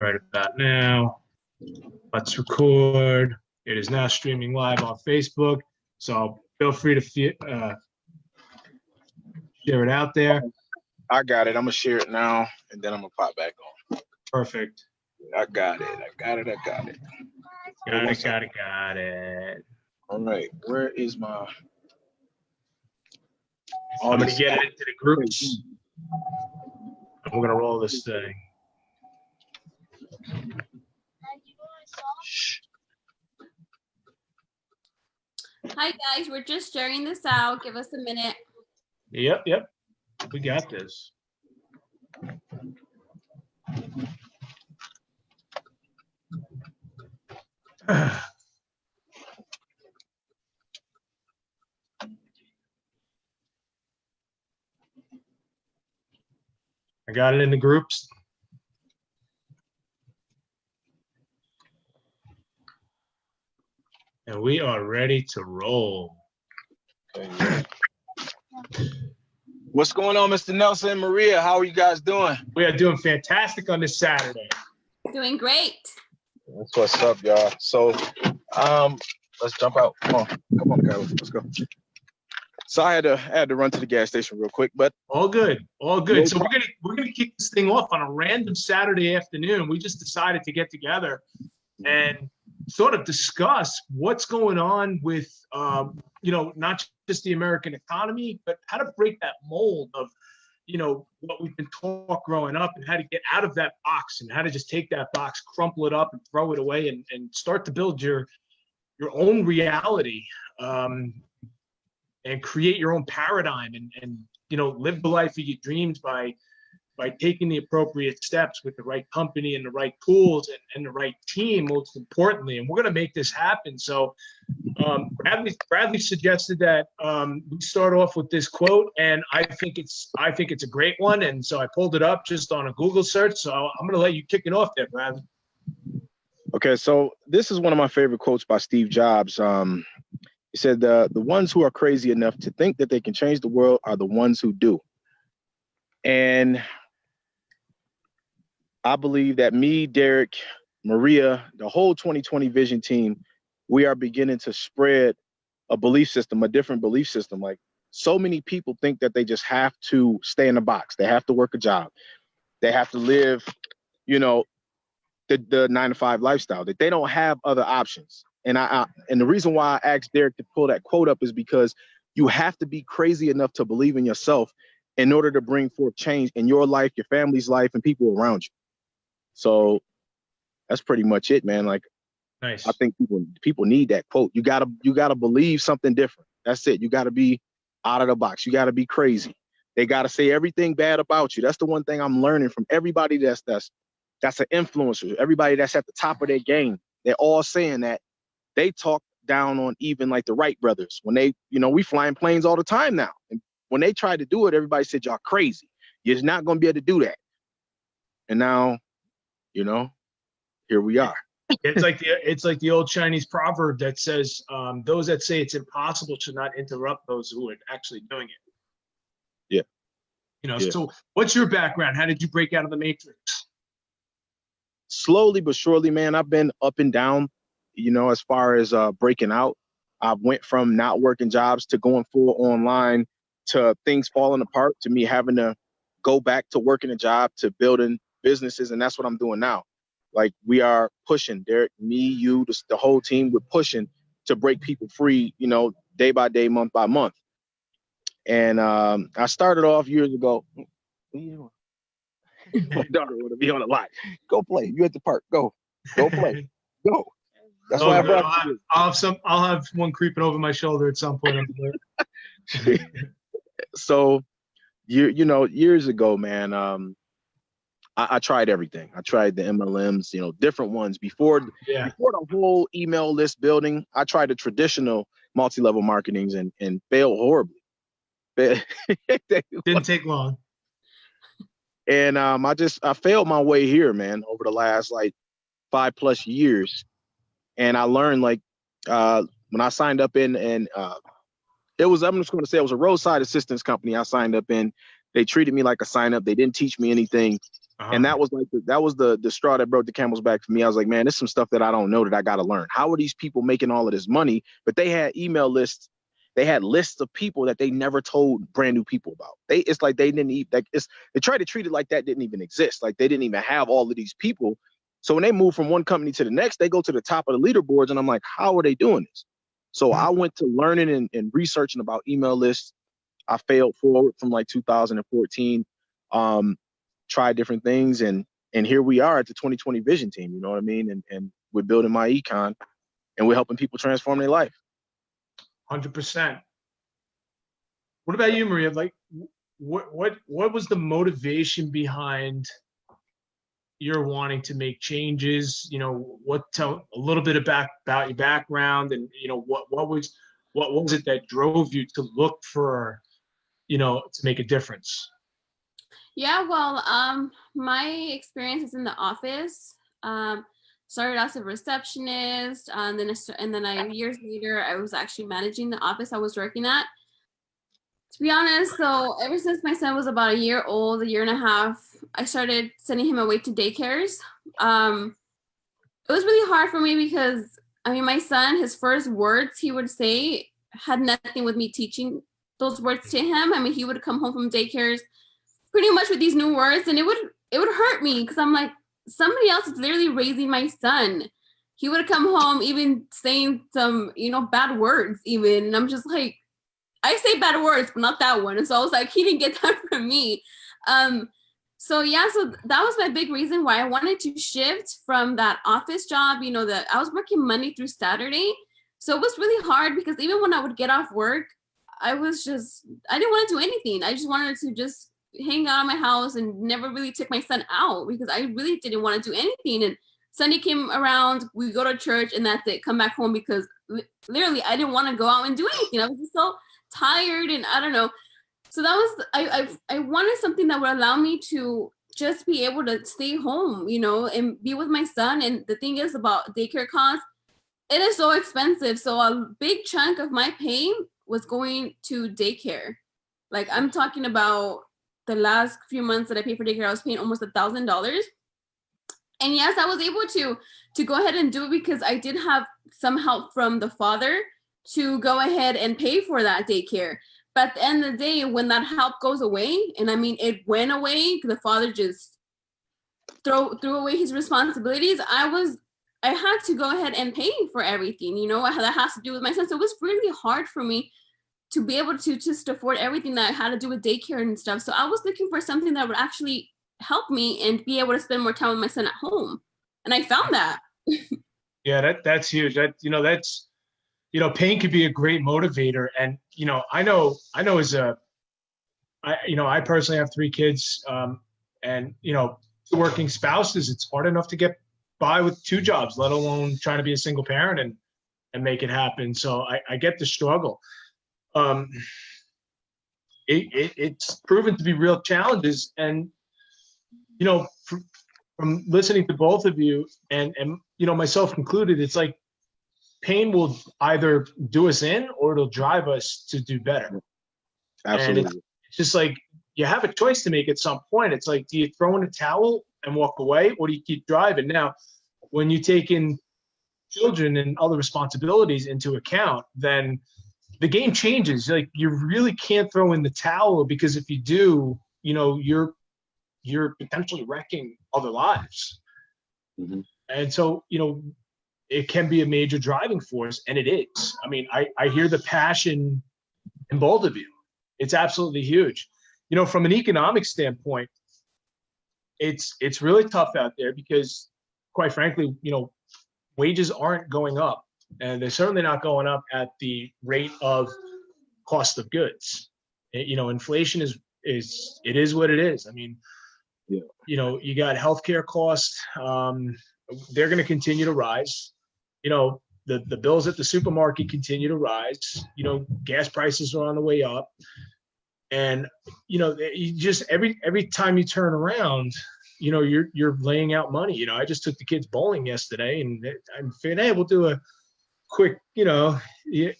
Right about now. Let's record. It is now streaming live on Facebook, so feel free to share it out there. I got it. I'm gonna share it now, and then I'm gonna pop back on. Perfect. I got it. Got it. All right. Where is my? I'm gonna get it into the groups. We're gonna roll this thing. Hi guys, we're just sharing this out. Give us a minute. Yep. We got this. I got it in the groups. And we are ready to roll. What's going on, Mr. Nelson and Maria? How are you guys doing? We are doing fantastic on this Saturday. Doing great. That's what's up, y'all. So, let's jump out. Come on, guys. Let's go. So I had to run to the gas station real quick, but all good. So we're gonna kick this thing off on a random Saturday afternoon. We just decided to get together and sort of discuss what's going on with not just the American economy, but how to break that mold of what we've been taught growing up, and how to get out of that box, and how to just take that box, crumple it up, and throw it away, and start to build your own reality. And create your own paradigm and live the life of your dreams by taking the appropriate steps with the right company and the right tools and the right team, most importantly. And we're going to make this happen. So Bradley suggested that we start off with this quote, and I think it's a great one. And so I pulled it up just on a Google search. So I'm going to let you kick it off there, Bradley. Okay, so this is one of my favorite quotes by Steve Jobs. He said, the ones who are crazy enough to think that they can change the world are the ones who do. And I believe that me, Derek, Maria, the whole 2020 Vision team, we are beginning to spread a belief system, a different belief system. Like, so many people think that they just have to stay in the box. They have to work a job. They have to live, the 9-to-5 lifestyle, that they don't have other options. And and the reason why I asked Derek to pull that quote up is because you have to be crazy enough to believe in yourself in order to bring forth change in your life, your family's life, and people around you. So that's pretty much it, man. Like, nice. I think people need that quote. You gotta believe something different. That's it. You gotta be out of the box. You gotta be crazy. They gotta say everything bad about you. That's the one thing I'm learning from everybody that's an influencer. Everybody that's at the top of their game. They're all saying that. They talk down on even like the Wright brothers when they, we flying planes all the time now. And when they tried to do it, everybody said, y'all crazy. You're not going to be able to do that. And now, here we are. It's like the old Chinese proverb that says, those that say it's impossible should not interrupt those who are actually doing it. Yeah. So what's your background? How did you break out of the matrix? Slowly but surely, man, I've been up and down. As far as breaking out, I went from not working jobs to going full online to things falling apart to me having to go back to working a job to building businesses. And that's what I'm doing now. Like, we are pushing, Derek, me, you, the whole team, we're pushing to break people free, day by day, month by month. And I started off years ago. My daughter would be on a lot. Go play. You at the park. Go play. Go. That's why I brought you. I'll have one creeping over my shoulder at some point. So, years ago, man, I tried everything. I tried the MLMs, different ones before the whole email list building. I tried the traditional multi-level marketings and failed horribly. Didn't take long. And I failed my way here, man, over the last 5+ years. And I learned when I signed up in, and I'm just going to say it was a roadside assistance company I signed up in. They treated me like a sign up. They didn't teach me anything. And that was like the straw that broke the camel's back for me. I was like, man, there's some stuff that I don't know that I got to learn. How are these people making all of this money? But they had email lists. They had lists of people that they never told brand new people about. It's like they didn't even, they tried to treat it like that didn't even exist. Like they didn't even have all of these people. So when they move from one company to the next, they go to the top of the leaderboards. And I'm like, how are they doing this? So I went to learning and researching about email lists. I failed forward from like 2014. Tried different things, and here we are at the 2020 Vision team. You know what I mean? And we're building MyEcon, and we're helping people transform their life. 100%. What about you, Maria? Like, what was the motivation behind your wanting to make changes? You know, tell a little bit about your background, and you know what was it that drove you to look for, you know, to make a difference? Yeah, well, my experience is in the office. Started out as a receptionist, and then years later, I was actually managing the office I was working at. To be honest, so ever since my son was about a year old, a year and a half, I started sending him away to daycares. It was really hard for me because, I mean, my son, his first words he would say had nothing with me teaching those words to him. I mean, he would come home from daycares pretty much with these new words, and it would hurt me because I'm like, somebody else is literally raising my son. He would come home even saying some, you know, bad words even, and I'm just like, I say bad words, but not that one. And so I was like, he didn't get that from me. So that was my big reason why I wanted to shift from that office job, you know, that I was working Monday through Saturday. So it was really hard because even when I would get off work, I didn't want to do anything. I just wanted to just hang out in my house and never really took my son out because I really didn't want to do anything. And Sunday came around, we go to church, and that's it. Come back home because literally I didn't want to go out and do anything. I was just so tired, and I don't know. So that was I wanted something that would allow me to just be able to stay home, you know, and be with my son. And the thing is about daycare costs, it is so expensive. So a big chunk of my pay was going to daycare. Like I'm talking about the last few months that I paid for daycare, I was paying almost $1,000. And yes, I was able to go ahead and do it because I did have some help from the father to go ahead and pay for that daycare. But at the end of the day, when that help goes away, and I mean, it went away, the father just threw away his responsibilities. I had to go ahead and pay for everything, you know, that has to do with my son. So it was really hard for me to be able to just afford everything that had to do with daycare and stuff. So I was looking for something that would actually help me and be able to spend more time with my son at home. And I found that. Yeah, that's huge. Pain could be a great motivator. And, you know, I know I personally have 3 kids, and, you know, working spouses, it's hard enough to get by with 2 jobs, let alone trying to be a single parent and make it happen. So I get the struggle. It's proven to be real challenges. And, you know, from listening to both of you and, you know, myself included, it's like pain will either do us in or it'll drive us to do better. Absolutely. And it's just like, you have a choice to make at some point. It's like, do you throw in a towel and walk away, or do you keep driving? Now, when you take in children and other responsibilities into account, then the game changes. Like, you really can't throw in the towel, because if you do, you know, you're potentially wrecking other lives. Mm-hmm. And so, you know, it can be a major driving force, and it is. I mean, I hear the passion in both of you. It's absolutely huge. You know, from an economic standpoint, it's really tough out there because, quite frankly, you know, wages aren't going up, and they're certainly not going up at the rate of cost of goods. You know, inflation is what it is. I mean, yeah. You know, you got healthcare costs. They're going to continue to rise. You know, the bills at the supermarket continue to rise. You know, gas prices are on the way up. And, you know, you just every time you turn around, you know, you're laying out money. You know, I just took the kids bowling yesterday, and I'm figuring, hey, we'll do a quick, you know,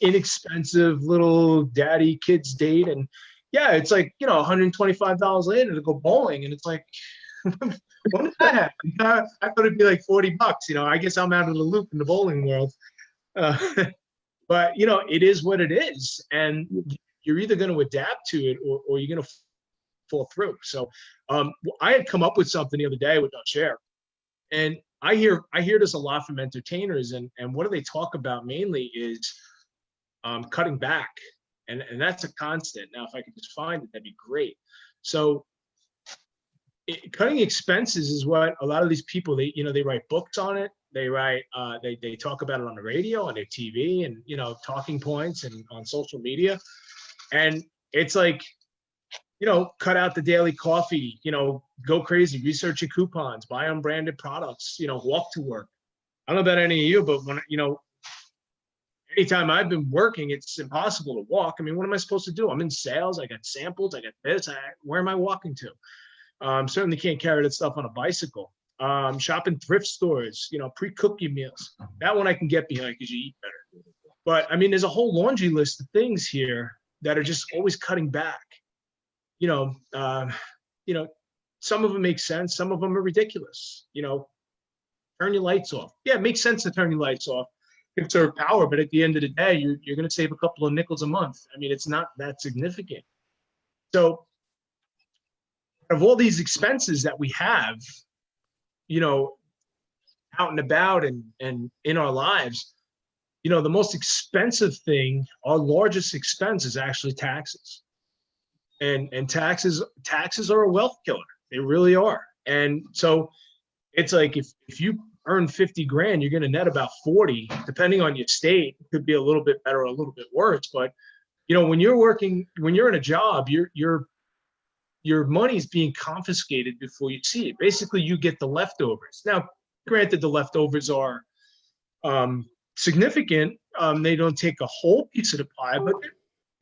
inexpensive little daddy kids date. And yeah, it's like, you know, $125 later to go bowling. And it's like, When did that happen? I thought it'd be like $40. I guess I'm out of the loop in the bowling world. Uh, but it is what it is, and you're either going to adapt to it or you're going to fall through. So I had come up with something the other day with I'll share, and I hear this a lot from entertainers, and what do they talk about mainly is cutting back, and that's a constant. Now, if I could just find it, that'd be great. So cutting expenses is what a lot of these people, they write books on it. They write, they talk about it on the radio, on their TV, and talking points, and on social media. And it's like, cut out the daily coffee, go crazy, research your coupons, buy unbranded products, walk to work. I don't know about any of you, but when, anytime I've been working, it's impossible to walk. I mean, what am I supposed to do? I'm in sales. I got samples. I got this. Where am I walking to? Certainly can't carry that stuff on a bicycle. Shopping thrift stores, pre-cook your meals. That one I can get behind because you eat better. But I mean, there's a whole laundry list of things here that are just always cutting back. Some of them make sense. Some of them are ridiculous. Turn your lights off. Yeah, it makes sense to turn your lights off, conserve power, but at the end of the day, you're going to save a couple of nickels a month. I mean, it's not that significant. So of all these expenses that we have, out and about and in our lives, the most expensive thing, our largest expense, is actually taxes. And taxes are a wealth killer. They really are. And so it's like if you earn 50 grand, you're going to net about 40, depending on your state. It could be a little bit better or a little bit worse. But when you're in a job, your money's being confiscated before you see it. Basically, you get the leftovers. Now, granted, the leftovers are significant. They don't take a whole piece of the pie, but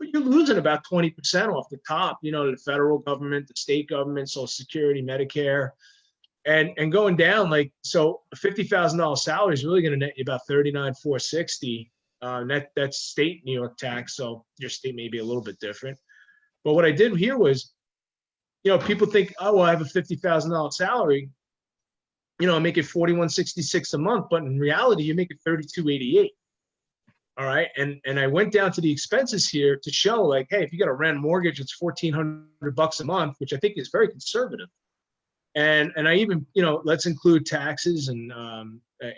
you're losing about 20% off the top, to the federal government, the state government, Social Security, Medicare, and going down. Like, so a $50,000 salary is really going to net you about $39,460. That's state New York tax, so your state may be a little bit different. But what I did here was, people think, oh, well, I have a $50,000 salary, I make it $41.66 a month, but in reality, you make it $32.88. All right, and I went down to the expenses here to show, like, hey, if you got a rent mortgage, it's $1,400 a month, which I think is very conservative. And I even, let's include taxes and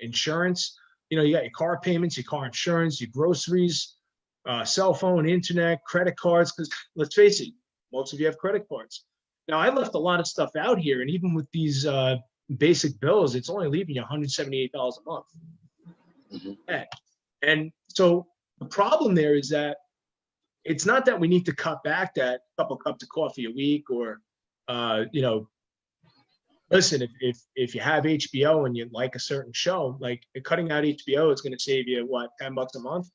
insurance. You got your car payments, your car insurance, your groceries, cell phone, internet, credit cards. Because let's face it, most of you have credit cards. Now, I left a lot of stuff out here, and even with these basic bills, it's only leaving you $178 a month. Mm-hmm. And so the problem there is that it's not that we need to cut back that couple cups of coffee a week, or, listen, if you have HBO and you like a certain show, like cutting out HBO is going to save you, what, $10 a month?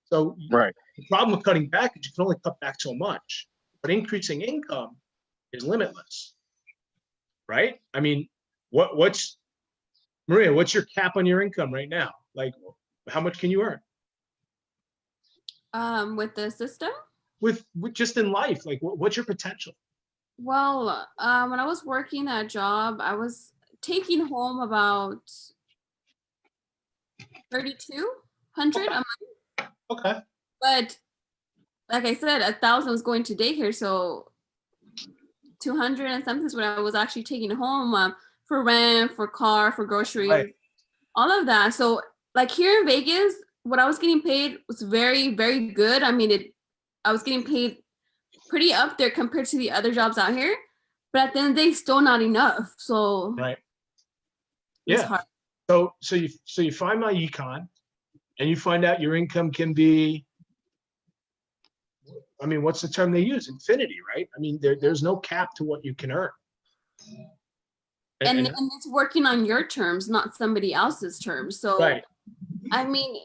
So right. The problem with cutting back is you can only cut back so much, but increasing income is limitless, right? I mean, what's Maria, what's your cap on your income right now? Like, how much can you earn? With the system? With just in life, like what's your potential? Well, when I was working that job, I was taking home about $3,200 a month. Okay. But like I said, 1,000 was going to daycare, so 200 and something is what I was actually taking home for rent, for car, for groceries, right. All of that. So like here in Vegas, what I was getting paid was very, very good. I mean, I was getting paid pretty up there compared to the other jobs out here, but at the end of the day, still not enough. So right. Yeah. Hard. So you find MyEcon, and you find out your income can be, I mean, what's the term they use? Infinity, right? I mean, there's no cap to what you can earn. And it's working on your terms, not somebody else's terms. So, right. I mean,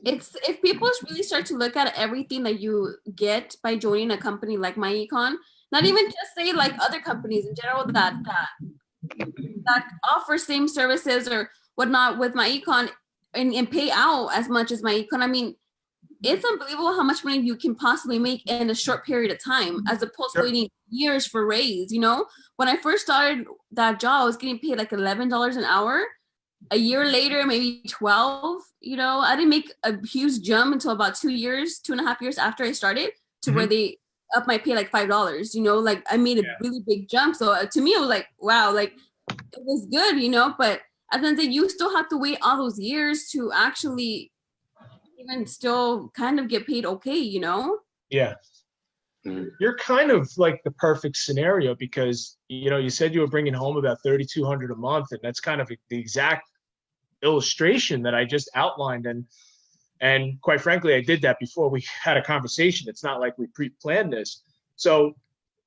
if people really start to look at everything that you get by joining a company like MyEcon, not even just say like other companies in general that offer same services or whatnot with MyEcon and pay out as much as MyEcon. I mean, it's unbelievable how much money you can possibly make in a short period of time, as opposed to waiting years for raise. You know, when I first started that job, I was getting paid like $11 an hour. A year later, maybe 12. You know, I didn't make a huge jump until about 2.5 years after I started, to where they up my pay like $5. You know, like I made a really big jump. So to me, it was like, wow, like it was good, you know. But at the end of the day, you still have to wait all those years to actually even still kind of get paid okay, you know? Yeah. You're kind of like the perfect scenario, because, you know, you said you were bringing home about $3,200 a month, and that's kind of the exact illustration that I just outlined. And quite frankly, I did that before we had a conversation. It's not like we pre-planned this. So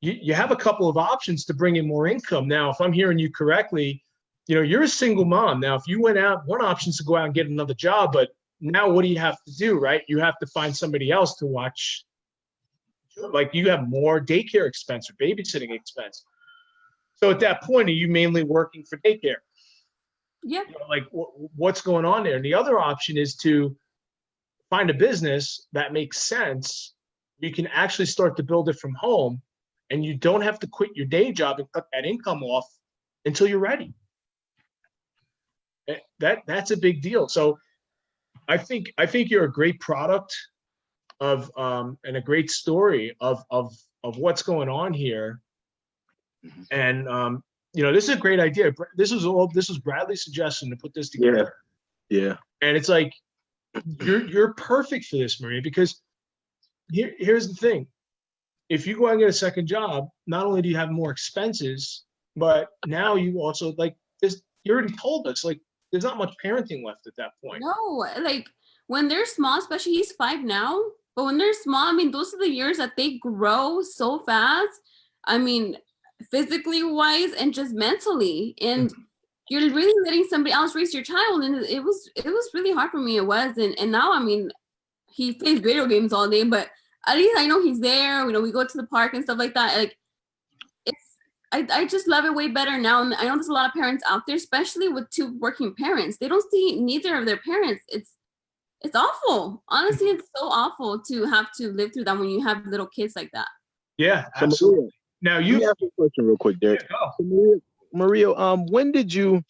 you have a couple of options to bring in more income. Now, if I'm hearing you correctly, you know, you're a single mom. Now, if you went out, one option is to go out and get another job, but now what do you have to do, right? You have to find somebody else to watch. Like, you have more daycare expense or babysitting expense. So at that point, are you mainly working for daycare? Yeah. You know, like what's going on there? And the other option is to find a business that makes sense. You can actually start to build it from home, and you don't have to quit your day job and cut that income off until you're ready. That's a big deal. So I think you're a great product of and a great story of what's going on here. And you know, this is a great idea. This was Bradley's suggestion to put this together. Yeah. And it's like, you're perfect for this, Maria, because here's the thing. If you go out and get a second job, not only do you have more expenses, but now you also, like this, you already told us, like, there's not much parenting left at that point. No, like when they're small, especially he's 5 now, but when they're small, I mean, those are the years that they grow so fast. I mean, physically wise and just mentally. And you're really letting somebody else raise your child. And it was really hard for me. It was. And now, I mean, he plays video games all day, but at least I know he's there. You know, we go to the park and stuff like that. Like, I just love it way better now. And I know there's a lot of parents out there, especially with 2 working parents. They don't see neither of their parents. It's awful. Honestly, it's so awful to have to live through that when you have little kids like that. Yeah, absolutely. Now Let me ask you a question real quick, Derek. Yeah, so Maria, when did you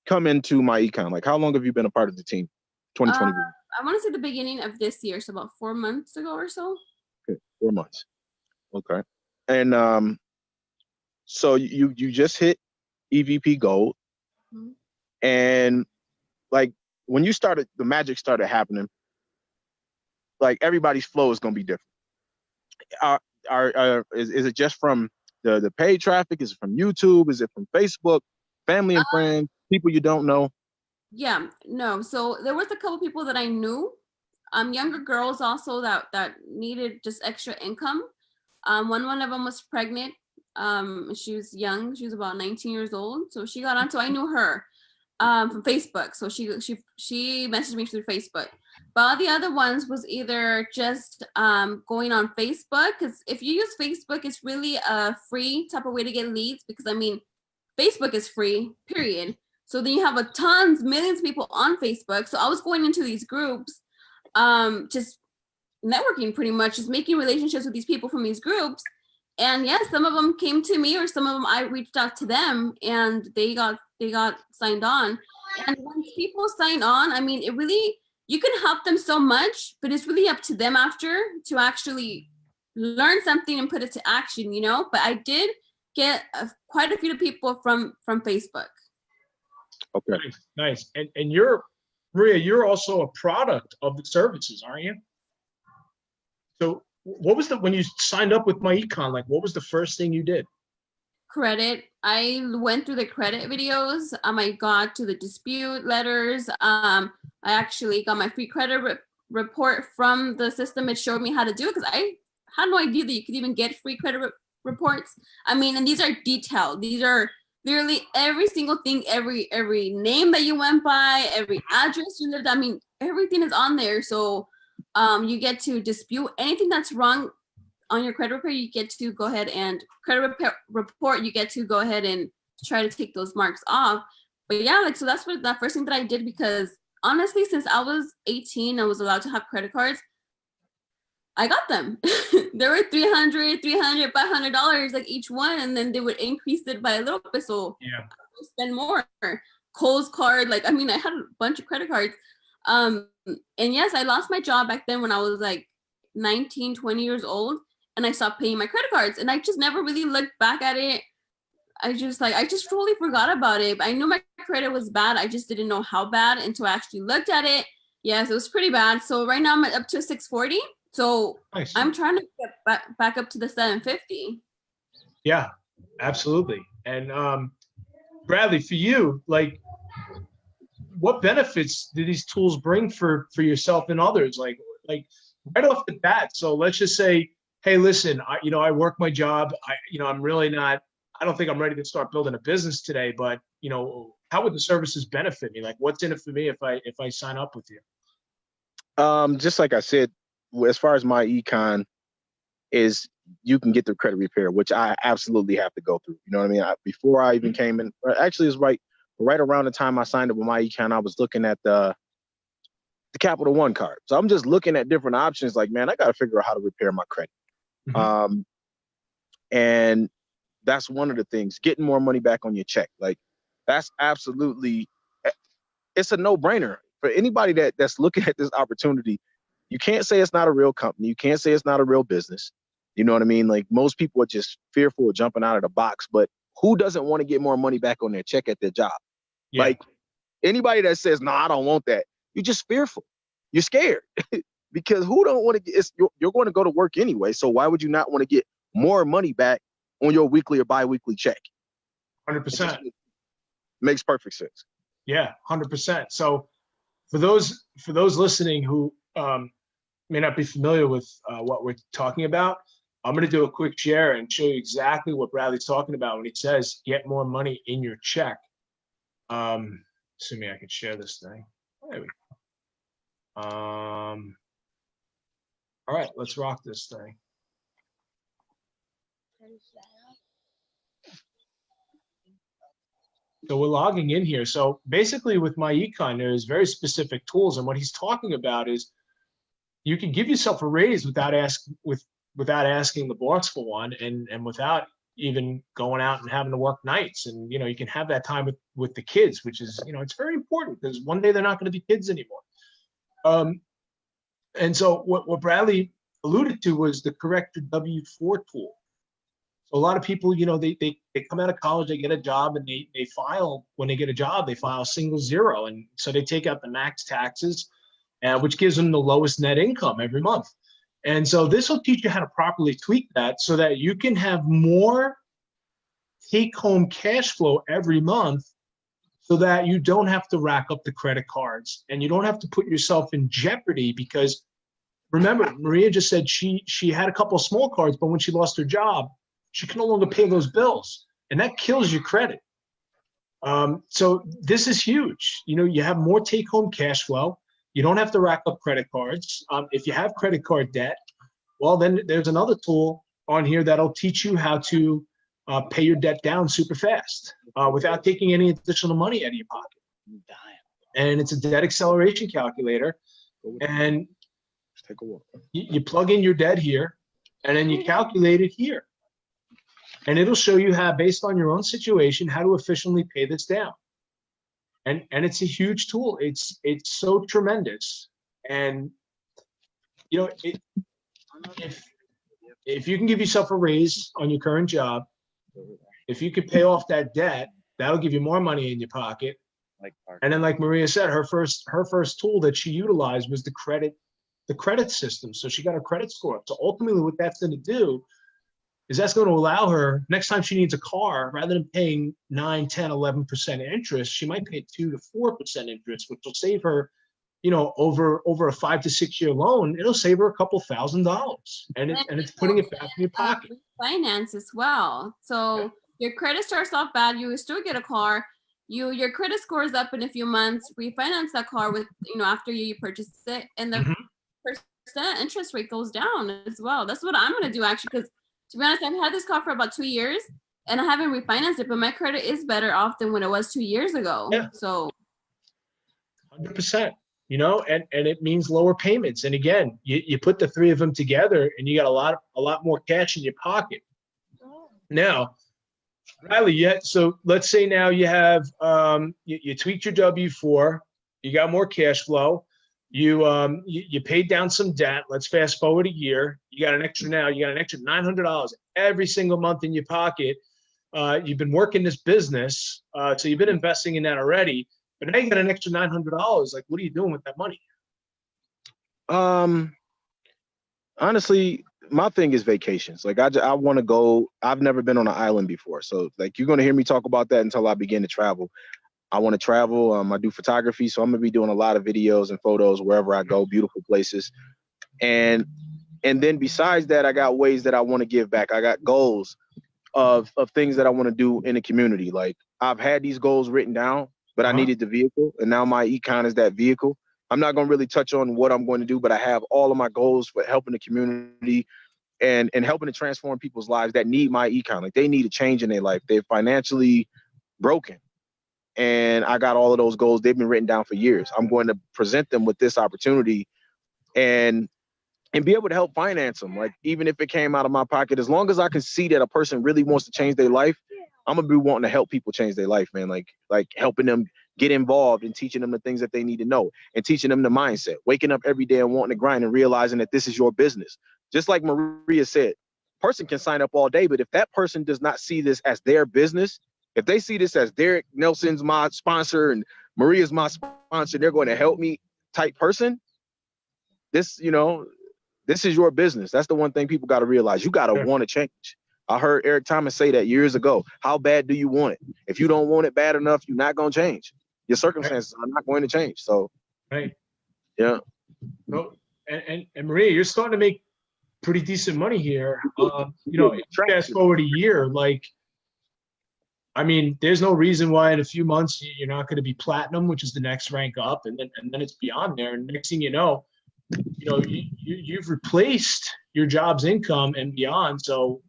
come into MyEcon? Like, how long have you been a part of the team? 2020. I want to say the beginning of this year, so about 4 months ago or so. Okay, 4 months. Okay. And so you just hit EVP Gold, and like when you started, the magic started happening. Like, everybody's flow is gonna be different. Is it just from the paid traffic? Is it from YouTube? Is it from Facebook? Family and friends, people you don't know? Yeah, no. So there was a couple people that I knew, younger girls also that needed just extra income. One of them was pregnant. She was young. She was about 19 years old. So she got on. So I knew her from Facebook. So she messaged me through Facebook. But all the other ones was either just going on Facebook, because if you use Facebook, it's really a free type of way to get leads, because I mean, Facebook is free, period. So then you have millions of people on Facebook. So I was going into these groups, just networking pretty much, just making relationships with these people from these groups. And yes, some of them came to me, or some of them I reached out to them, and they got signed on. And once people sign on, I mean, it really, you can help them so much, but it's really up to them after to actually learn something and put it to action, you know. But I did get quite a few people from Facebook. Okay. Nice. And Maria, you're also a product of the services, aren't you? So what was when you signed up with MyEcon, like, what was the first thing you did? Credit. I went through the credit videos. I got to the dispute letters. I actually got my free credit report from the system. It showed me how to do it, because I had no idea that you could even get free credit reports. I mean, and these are detailed. These are literally every single thing, every name that you went by, every address you lived. I mean, everything is on there. So you get to dispute anything that's wrong on your credit report. You get to go ahead and report. You get to go ahead and try to take those marks off. But yeah, like, so that's what that first thing that I did, because honestly, since I was 18, I was allowed to have credit cards. I got them. There were $300, $500 like each one, and then they would increase it by a little bit. So Yeah. I would spend more. Kohl's card, like I mean, I had a bunch of credit cards. And yes, I lost my job back then when I was like 19, 20 years old, and I stopped paying my credit cards, and I just never really looked back at it. I just totally forgot about it. I knew my credit was bad. I just didn't know how bad until I actually looked at it. Yes, it was pretty bad. So right now I'm up to 640. So Nice. I'm trying to get back up to the 750. Yeah, absolutely. And Bradley, for you, like, what benefits do these tools bring for yourself and others? Like right off the bat. So let's just say, hey, listen, I work my job. I'm really not. I don't think I'm ready to start building a business today. But how would the services benefit me? Like, what's in it for me if I sign up with you? Just like I said, as far as MyEcon is, you can get the credit repair, which I absolutely have to go through. You know what I mean? Before I even came in, actually, it's right around the time I signed up with MyEcon, I was looking at the Capital One card. So I'm just looking at different options. Like, man, I got to figure out how to repair my credit. Mm-hmm. And that's one of the things. Getting more money back on your check, like that's absolutely, it's a no-brainer for anybody that's looking at this opportunity. You can't say it's not a real company. You can't say it's not a real business. You know what I mean? Like, most people are just fearful of jumping out of the box, but who doesn't want to get more money back on their check at their job? Yeah. Like, anybody that says, no, I don't want that, you're just fearful. You're scared because who don't want to get, you're going to go to work anyway. So why would you not want to get more money back on your weekly or bi-weekly check? 100%. Makes perfect sense. Yeah, 100%. So for those listening who may not be familiar with what we're talking about, I'm going to do a quick share and show you exactly what Bradley's talking about when he says get more money in your check. Assuming I can share this thing. There we go. All right, let's rock this thing. So we're logging in here. So basically with MyEcon, there's very specific tools. And what he's talking about is you can give yourself a raise without asking the boss for one, and without even going out and having to work nights. And, you can have that time with the kids, which is, it's very important because one day they're not going to be kids anymore. And so what Bradley alluded to was the corrector W-4 tool. So a lot of people, they come out of college, they get a job, and they file, when they get a job, they file single zero. And so they take out the max taxes, which gives them the lowest net income every month. And so this will teach you how to properly tweak that so that you can have more take-home cash flow every month, so that you don't have to rack up the credit cards and you don't have to put yourself in jeopardy. Because remember, Maria just said she had a couple of small cards, but when she lost her job, she can no longer pay those bills, and that kills your credit. So this is huge. You have more take-home cash flow. You don't have to rack up credit cards. If you have credit card debt, well, then there's another tool on here that'll teach you how to pay your debt down super fast without taking any additional money out of your pocket. And it's a debt acceleration calculator. And you plug in your debt here, and then you calculate it here. And it'll show you how, based on your own situation, how to efficiently pay this down. And it's a huge tool. It's so tremendous. And if you can give yourself a raise on your current job, if you could pay off that debt, that'll give you more money in your pocket. And then, like Maria said, her first tool that she utilized was the credit system. So she got her credit score up. So ultimately, what that's going to do is that's going to allow her, next time she needs a car, rather than paying 9, 10, 11% interest, she might pay 2 to 4% interest, which will save her, over a 5 to 6 year loan, it'll save her a couple $1,000s, and it's putting it back in your pocket. Finance as well. So your credit starts off bad, you still get a car, your credit score is up in a few months, refinance that car with, after you purchase it, and the percent interest rate goes down as well. That's what I'm going to do, actually, because to be honest, I've had this car for about 2 years and I haven't refinanced it, but my credit is better off than when it was 2 years ago. Yeah. So 100%. you know, and it means lower payments. And again, you put the three of them together and you got a lot more cash in your pocket. Now, Riley, so let's say now you have, you tweaked your W-4, you got more cash flow, you paid down some debt. Let's fast forward a year. You got an extra $900 every single month in your pocket. You've been working this business, so you've been investing in that already. But now you got an extra $900. Like, what are you doing with that money? Honestly, my thing is vacations. Like, I want to go. I've never been on an island before, so like you're gonna hear me talk about that until I begin to travel. I want to travel. I do photography, so I'm gonna be doing a lot of videos and photos wherever I go, beautiful places. And then besides that, I got ways that I want to give back. I got goals of things that I want to do in the community. Like, I've had these goals written down, but I needed the vehicle, and now MyEcon is that vehicle. I'm not gonna really touch on what I'm going to do, but I have all of my goals for helping the community and helping to transform people's lives that need MyEcon. Like, they need a change in their life. They're financially broken. And I got all of those goals. They've been written down for years. I'm going to present them with this opportunity and be able to help finance them. Like, even if it came out of my pocket, as long as I can see that a person really wants to change their life, I'm gonna be wanting to help people change their life, man. Like helping them get involved and teaching them the things that they need to know and teaching them the mindset, waking up every day and wanting to grind and realizing that this is your business. Just like Maria said, person can sign up all day, but if that person does not see this as their business, if they see this as Derek Nelson's my sponsor and Maria's my sponsor, they're going to help me type person, this is your business. That's the one thing people got to realize. You got to want to change. I heard Eric Thomas say that years ago. How bad do you want it? If you don't want it bad enough, you're not going to change. Your circumstances are not going to change. So, right. Yeah. Well, and Maria, you're starting to make pretty decent money here. Fast forward a year, like, I mean, there's no reason why in a few months you're not going to be platinum, which is the next rank up, and then it's beyond there. And next thing you know, you've replaced your job's income and beyond. So,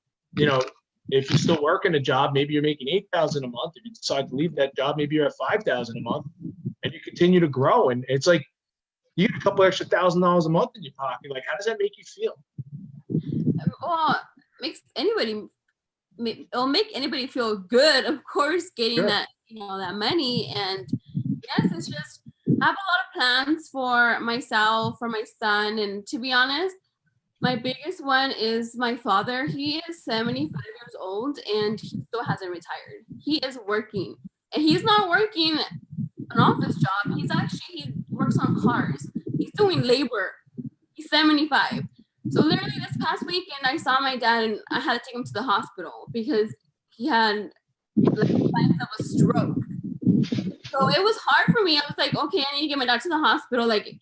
if you're still working a job, maybe you're making $8,000 a month. If you decide to leave that job, maybe you're at $5,000 a month, and you continue to grow. And it's like you get a couple extra $1,000 a month in your pocket. Like, how does that make you feel? Well, it'll make anybody feel good, of course, getting that that money. And yes, it's just, I have a lot of plans for myself, for my son, and to be honest, my biggest one is my father. He is 75 years old and he still hasn't retired. He is working, and he's not working an office job. He works on cars. He's doing labor. He's 75. So literally this past weekend, I saw my dad and I had to take him to the hospital because he had signs of a stroke. So it was hard for me. I was like, okay, I need to get my dad to the hospital. Like,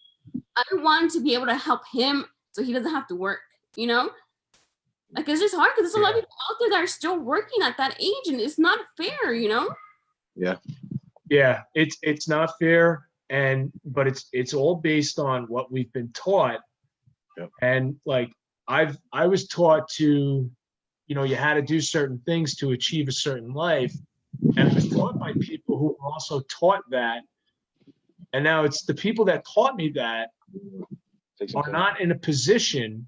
I want to be able to help him so he doesn't have to work, Like, it's just hard because there's a lot of people out there that are still working at that age, and it's not fair, Yeah. Yeah, it's not fair, but it's all based on what we've been taught. Yep. And like I was taught to, you had to do certain things to achieve a certain life. And I was taught by people who were also taught that. And now it's the people that taught me that are not in a position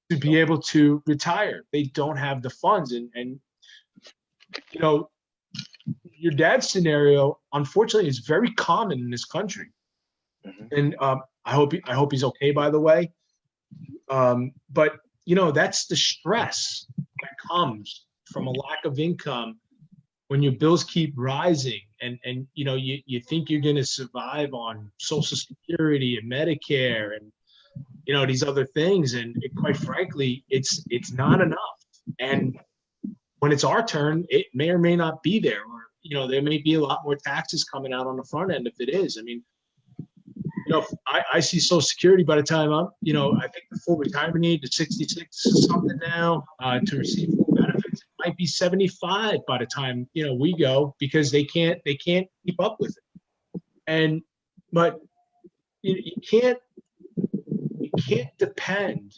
to be able to retire. They don't have the funds. And your dad's scenario, unfortunately, is very common in this country. Mm-hmm. And I hope he's okay, by the way. But that's the stress that comes from a lack of income when your bills keep rising, and you think you're going to survive on Social Security and Medicare and these other things, and quite frankly, it's not enough. And when it's our turn, it may or may not be there, or there may be a lot more taxes coming out on the front end if it is. I mean, I see Social Security by the time I'm, I think the full retirement age is 66 or something now to receive full benefits. It might be 75 by the time, we go, because they can't keep up with it. But you can't depend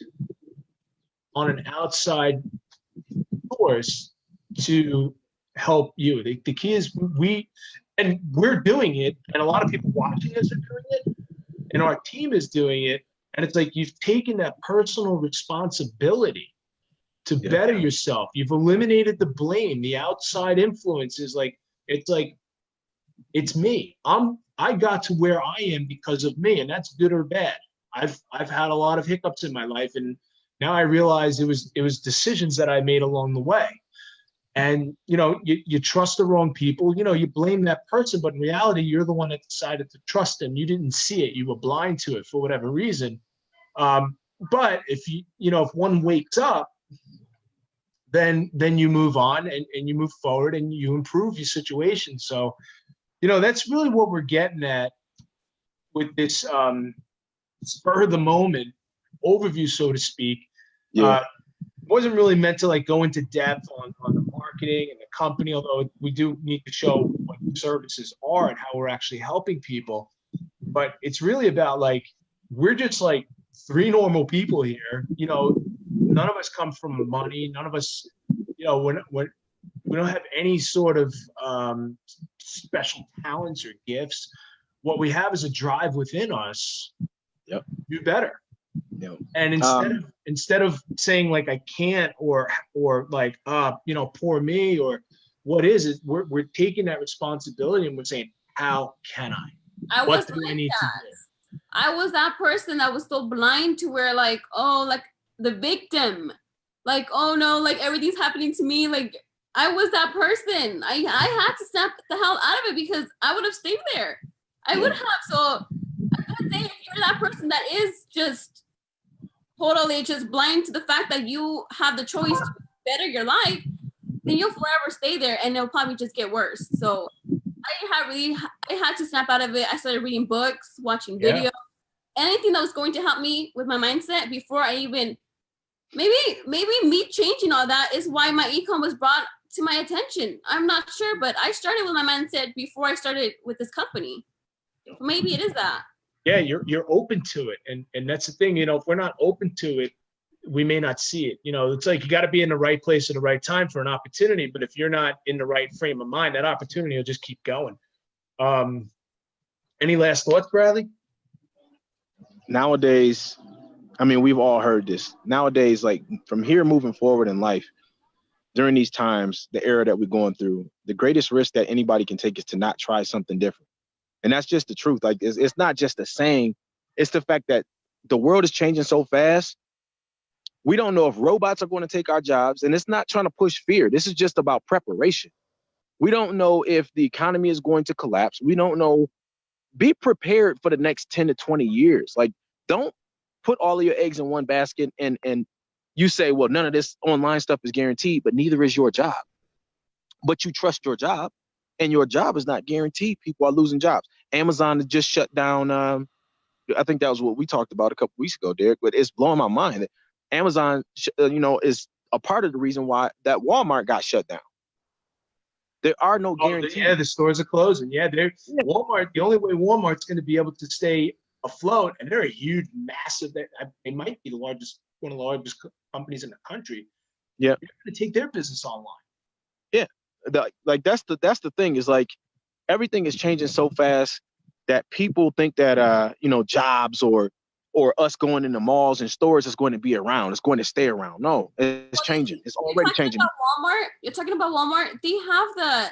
on an outside source to help you. The key is and we're doing it, and a lot of people watching us are doing it, and our team is doing it. And it's like you've taken that personal responsibility to better yourself. You've eliminated the blame, the outside influences. It's like, it's me. I got to where I am because of me, and that's good or bad. I've had a lot of hiccups in my life, and now I realize it was decisions that I made along the way. And you trust the wrong people. You blame that person, but in reality, you're the one that decided to trust them. You didn't see it. You were blind to it for whatever reason. But if if one wakes up, then you move on and you move forward and you improve your situation. So, that's really what we're getting at with this spur of the moment overview, so to speak. Wasn't really meant to go into depth on the marketing and the company, although we do need to show what the services are and how we're actually helping people. But it's really about we're just three normal people here. None of us come from money. None of us, we don't have any sort of special talents or gifts. What we have is a drive within us. Do better. And instead of saying I can't or poor me or what is it, we're taking that responsibility and we're saying, how can I? What do I need to do? I was that person that was so blind to where the victim, oh no, everything's happening to me. I was that person. I had to snap the hell out of it because I would have stayed there. I would have. So I would say if you're that person that is just totally just blind to the fact that you have the choice to better your life, then you'll forever stay there and it'll probably just get worse. So I had to snap out of it. I started reading books, watching videos, anything that was going to help me with my mindset before I even, maybe me changing all that is why MyEcon was brought to my attention. I'm not sure, but I started with my mindset before I started with this company. Maybe it is that. Yeah, you're open to it, and that's the thing. If we're not open to it, we may not see it. It's you got to be in the right place at the right time for an opportunity. But if you're not in the right frame of mind, that opportunity will just keep going. Any last thoughts, Bradley? Nowadays, we've all heard this. Nowadays, from here moving forward in life, during these times, the era that we're going through, the greatest risk that anybody can take is to not try something different. And that's just the truth. It's not just a saying. It's the fact that the world is changing so fast. We don't know if robots are going to take our jobs. And it's not trying to push fear. This is just about preparation. We don't know if the economy is going to collapse. We don't know. Be prepared for the next 10 to 20 years. Don't put all of your eggs in one basket and you say, well, none of this online stuff is guaranteed, but neither is your job. But you trust your job. And your job is not guaranteed. People are losing jobs. Amazon has just shut down. I think that was what we talked about a couple weeks ago, Derek. But it's blowing my mind that Amazon, is a part of the reason why that Walmart got shut down. There are no guarantees. Yeah, the stores are closing. Walmart. The only way Walmart's going to be able to stay afloat, and they're a huge, massive. They might be one of the largest companies in the country. Yeah, they're going to take their business online. Yeah. That's the thing is everything is changing so fast that people think that jobs or us going into malls and stores is going to be around. It's going to stay around. No, it's changing. It's already changing. Walmart. You're talking about Walmart. They have the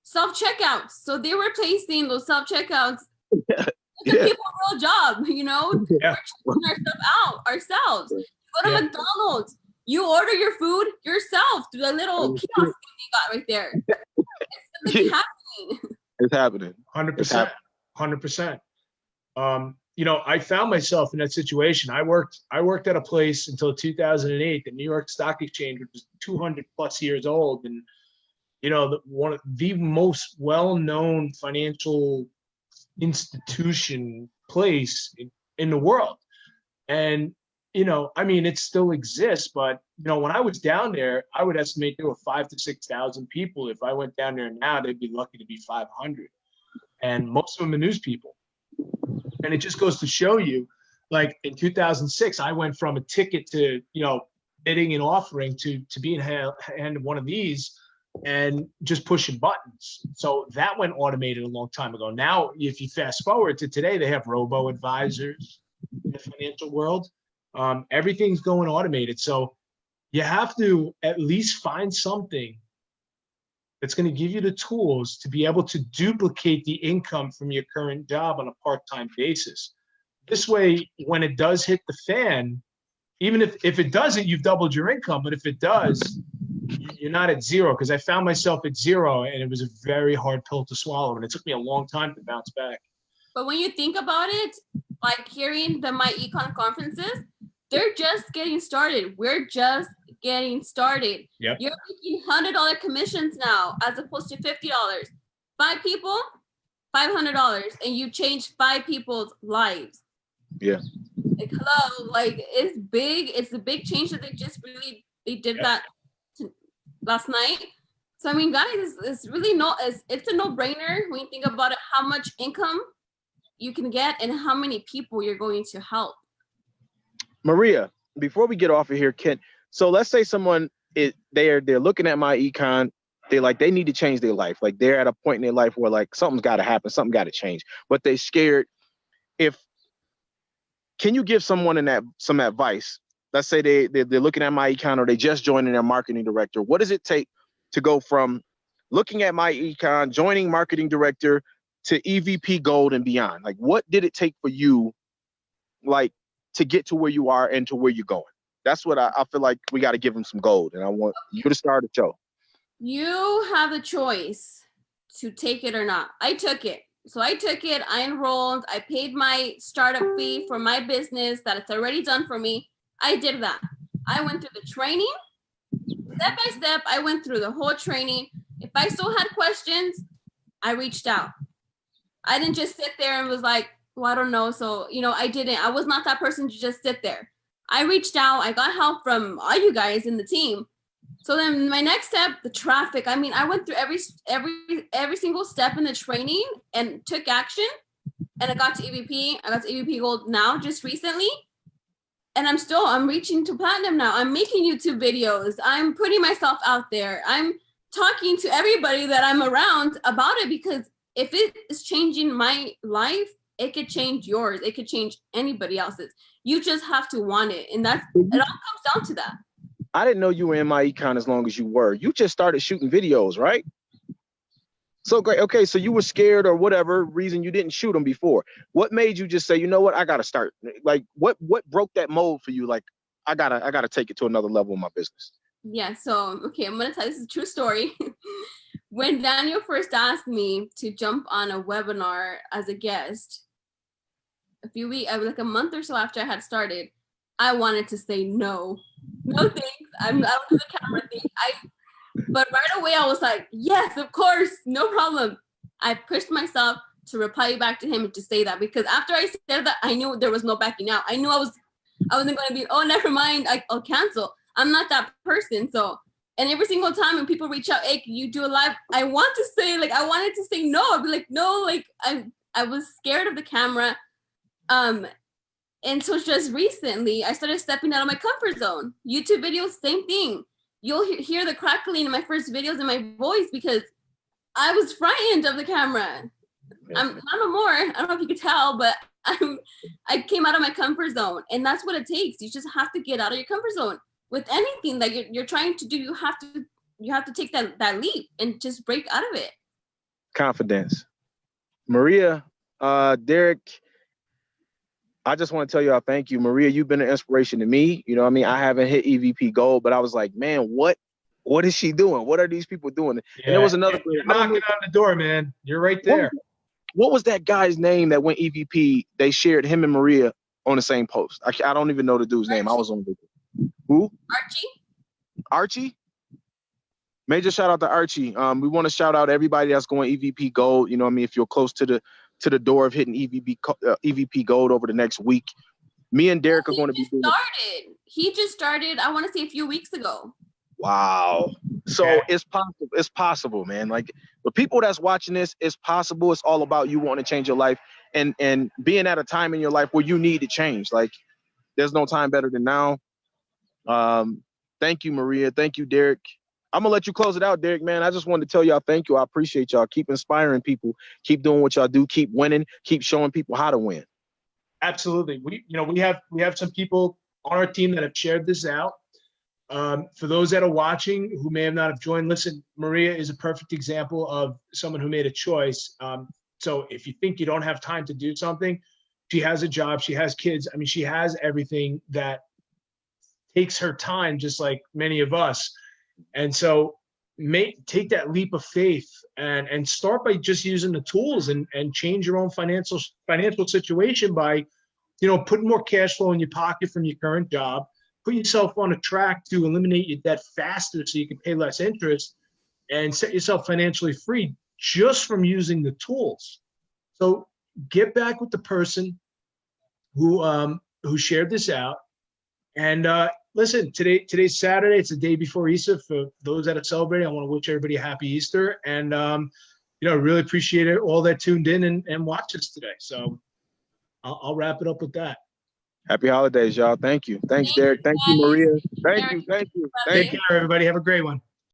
self-checkouts, so they're replacing those self-checkouts. It's a people real job. We're checking our stuff out ourselves. You go to McDonald's. You order your food yourself through the little kiosk thing you got right there. It's happening. It's happening. 100%. 100%. I found myself in that situation. I worked at a place until 2008, the New York Stock Exchange, which was 200 plus years old, and one of the most well-known financial institution place in the world. And it still exists, but when I was down there, I would estimate there were 5,000 to 6,000 people. If I went down there now, they'd be lucky to be 500, and most of them are news people. And it just goes to show you, in 2006, I went from a ticket to bidding and offering to being handed one of these and just pushing buttons. So that went automated a long time ago. Now, if you fast forward to today, they have robo advisors in the financial world. Everything's going automated. So you have to at least find something that's going to give you the tools to be able to duplicate the income from your current job on a part-time basis. This way, when it does hit the fan, even if it doesn't, you've doubled your income. But if it does, you're not at zero. Because I found myself at zero, and it was a very hard pill to swallow. And it took me a long time to bounce back. But when you think about it, like hearing the MyEcon conferences, they're just getting started. We're just getting started. Yep. You're making $100 commissions now as opposed to $50. 5 people, $500, and you change 5 people's lives. Yeah. Like, hello, like it's big. It's a big change that they did that last night. So I mean, guys, it's really it's a no-brainer when you think about it, how much income you can get and how many people you're going to help. Maria, before we get off of here, so let's say someone they're looking at MyEcon, they need to change their life. Like they're at a point in their life where like something's got to happen, something got to change, but they're scared. Can you give someone some advice? Let's say they're looking at MyEcon or they just joining their marketing director. What does it take to go from looking at MyEcon, joining marketing director to EVP Gold and beyond? Like, what did it take for you, like, to get to where you are and to where you're going? That's what I feel like we got to give them some gold. And I want you to start the show. You have a choice to take it or not. I took it. So I took it, I enrolled, I paid my startup fee for my business that it's already done for me. I did that. I went through the training, step by step. I went through the whole training. If I still had questions, I reached out. I didn't just sit there and was like, well, I don't know. So, I was not that person to just sit there. I reached out. I got help from all you guys in the team. So then my next step, the traffic. I mean, I went through every single step in the training and took action. And I got to EVP. I got to EVP Gold now, just recently. And I'm reaching to platinum now. I'm making YouTube videos. I'm putting myself out there. I'm talking to everybody that I'm around about it, because if it is changing my life, it could change yours. It could change anybody else's. You just have to want it. And it all comes down to that. I didn't know you were in MyEcon as long as you were. You just started shooting videos, right? So great. Okay, so you were scared or whatever reason you didn't shoot them before. What made you just say, you know what, I gotta start? Like, what broke that mold for you? Like, I gotta take it to another level in my business. Yeah. So okay, I'm gonna tell you, this is a true story. When Daniel first asked me to jump on a webinar as a guest, like a month or so after I had started, I wanted to say no. No thanks. I don't do the camera thing. But right away I was like, yes, of course, no problem. I pushed myself to reply back to him and to say that, because after I said that, I knew there was no backing out. I knew I wasn't going to be, oh, never mind, I'll cancel. I'm not that person. So, and every single time when people reach out, hey, can you do a live? I wanted to say no. I'd be like, no, like I was scared of the camera. And so just recently, I started stepping out of my comfort zone. YouTube videos, same thing. You'll hear the crackling in my first videos in my voice because I was frightened of the camera. I'm not no more. I don't know if you could tell, but I came out of my comfort zone, and that's what it takes. You just have to get out of your comfort zone with anything that you're trying to do. You have to take that leap and just break out of it. Confidence. Maria, Derek, I just want to tell you, I thank you. Maria, you've been an inspiration to me. You know what I mean? I haven't hit EVP Gold, but I was like, man, what is she doing? What are these people doing? Yeah, and there was another thing. You're knocking on the door, man. You're right there. What was that guy's name that went EVP? They shared him and Maria on the same post. I don't even know the dude's name. I was on the who? Archie? Major shout out to Archie. We want to shout out everybody that's going EVP Gold. You know what I mean? If you're close to the door of hitting EVP Gold over the next week, me and Derek are going to be doing it. He just started, I want to say a few weeks ago. Wow. So it's possible. It's possible, man. Like the people that's watching this, it's possible. It's all about you wanting to change your life and being at a time in your life where you need to change. Like there's no time better than now. Thank you, Maria. Thank you, Derek. I'm gonna let you close it out, Derek, man. I just wanted to tell y'all thank you. I appreciate y'all. Keep inspiring people. Keep doing what y'all do. Keep winning. Keep showing people how to win. Absolutely. We have some people on our team that have shared this out. For those that are watching who may have not have joined, listen, Maria is a perfect example of someone who made a choice. So if you think you don't have time to do something, she has a job, she has kids. I mean, she has everything that takes her time, just like many of us. And so take that leap of faith and start by just using the tools and change your own financial situation by, putting more cash flow in your pocket from your current job. Put yourself on a track to eliminate your debt faster so you can pay less interest and set yourself financially free just from using the tools. So get back with the person who shared this out. And listen, today's Saturday. It's the day before Easter. For those that are celebrating, I want to wish everybody a happy Easter. And, really appreciate it, all that tuned in and watched us today. So I'll wrap it up with that. Happy holidays, y'all. Thank you. Thanks, Derek. Thank you, Maria. Thank you. Take care, everybody. Have a great one.